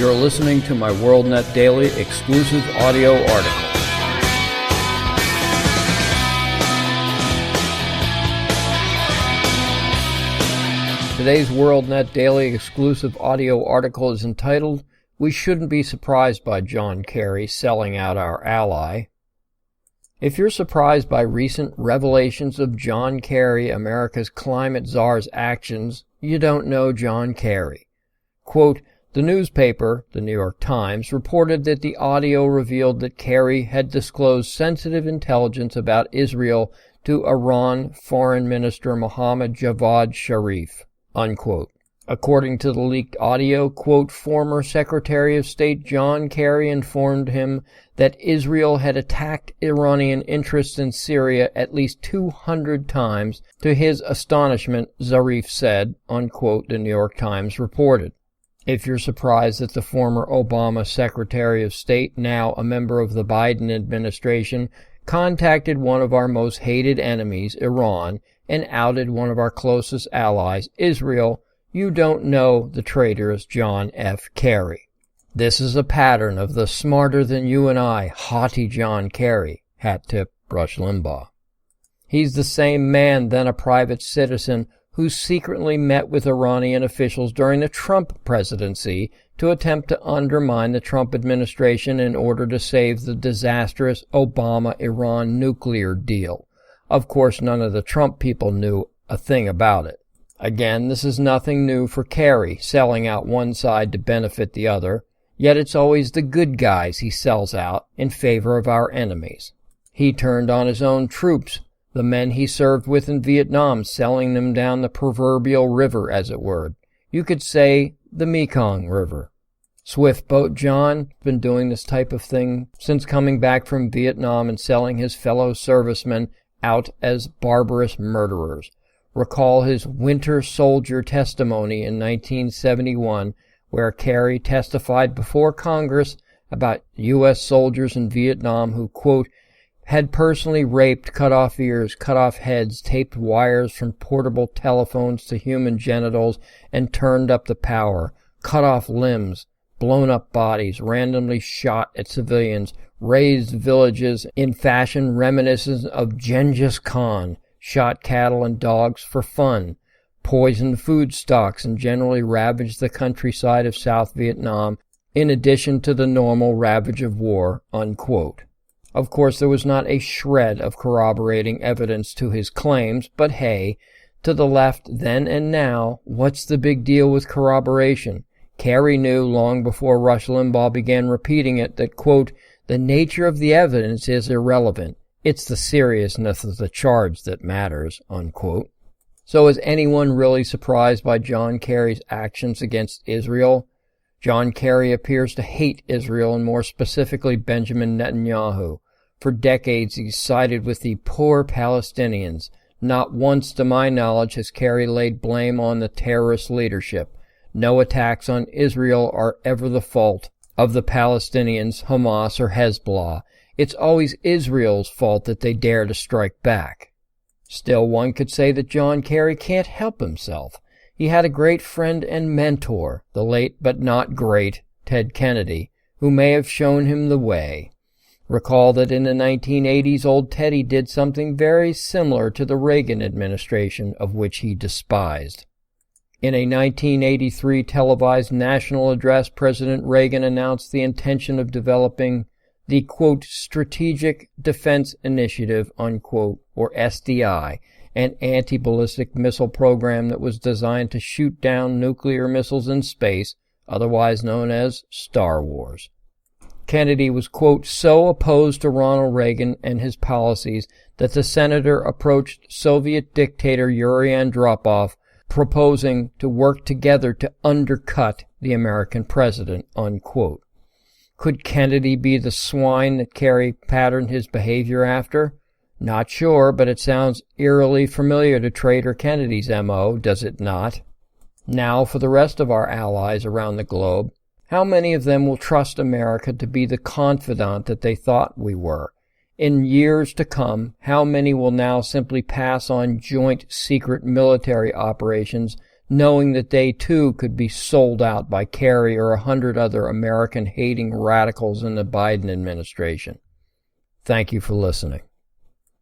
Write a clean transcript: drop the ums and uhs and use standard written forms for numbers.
You're listening to my WorldNet Daily exclusive audio article. Today's WorldNet Daily exclusive audio article is entitled, "We Shouldn't Be Surprised by John Kerry Selling Out Our Ally." If you're surprised by recent revelations of John Kerry, America's Climate Czar's actions, you don't know John Kerry. Quote, the newspaper, the New York Times, reported that the audio revealed that Kerry had disclosed sensitive intelligence about Israel to Iran Foreign Minister Mohammad Javad Zarif, unquote. According to the leaked audio, quote, former Secretary of State John Kerry informed him that Israel had attacked Iranian interests in Syria at least 200 times. To his astonishment, Zarif said, unquote, the New York Times reported. If you're surprised that the former Obama Secretary of State, now a member of the Biden administration, contacted one of our most hated enemies, Iran, and outed one of our closest allies, Israel, you don't know the traitorous John F. Kerry. This is a pattern of the smarter than you and I, haughty John Kerry, hat tip, Rush Limbaugh. He's the same man, then a private citizen, who secretly met with Iranian officials during the Trump presidency to attempt to undermine the Trump administration in order to save the disastrous Obama-Iran nuclear deal. Of course, none of the Trump people knew a thing about it. Again, this is nothing new for Kerry, selling out one side to benefit the other, yet it's always the good guys he sells out in favor of our enemies. He turned on his own troops, the men he served with in Vietnam, selling them down the proverbial river, as it were. You could say the Themekong River. Swift Boat John been doing this type of thing since coming back from Vietnam and selling his fellow servicemen out as barbarous murderers. Recall his Winter Soldier testimony in 1971, where Kerry testified before Congress about U.S. soldiers in Vietnam who, quote, had personally raped, cut off ears, cut off heads, taped wires from portable telephones to human genitals, and turned up the power, cut off limbs, blown up bodies, randomly shot at civilians, razed villages in fashion reminiscent of Genghis Khan, shot cattle and dogs for fun, poisoned food stocks, and generally ravaged the countryside of South Vietnam, in addition to the normal ravage of war, unquote. Of course, there was not a shred of corroborating evidence to his claims, but hey, to the left then and now, what's the big deal with corroboration? Kerry knew long before Rush Limbaugh began repeating it that, quote, the nature of the evidence is irrelevant. It's the seriousness of the charge that matters, unquote. So is anyone really surprised by John Kerry's actions against Israel? John Kerry appears to hate Israel and more specifically Benjamin Netanyahu. For decades he's sided with the poor Palestinians. Not once, to my knowledge, has Kerry laid blame on the terrorist leadership. No attacks on Israel are ever the fault of the Palestinians, Hamas, or Hezbollah. It's always Israel's fault that they dare to strike back. Still, one could say that John Kerry can't help himself. He had a great friend and mentor, the late but not great Ted Kennedy, who may have shown him the way. Recall that in the 1980s, old Teddy did something very similar to the Reagan administration, of which he despised. In a 1983 televised national address, President Reagan announced the intention of developing the, quote, Strategic Defense Initiative, unquote, or SDI, an anti-ballistic missile program that was designed to shoot down nuclear missiles in space, otherwise known as Star Wars. Kennedy was, quote, so opposed to Ronald Reagan and his policies that the senator approached Soviet dictator Yuri Andropov, proposing to work together to undercut the American president, unquote. Could Kennedy be the swine that Kerry patterned his behavior after? Not sure, but it sounds eerily familiar to Traitor Kennedy's M.O., does it not? Now, for the rest of our allies around the globe, how many of them will trust America to be the confidant that they thought we were? In years to come, how many will now simply pass on joint secret military operations knowing that they too could be sold out by Kerry or 100 other American-hating radicals in the Biden administration. Thank you for listening.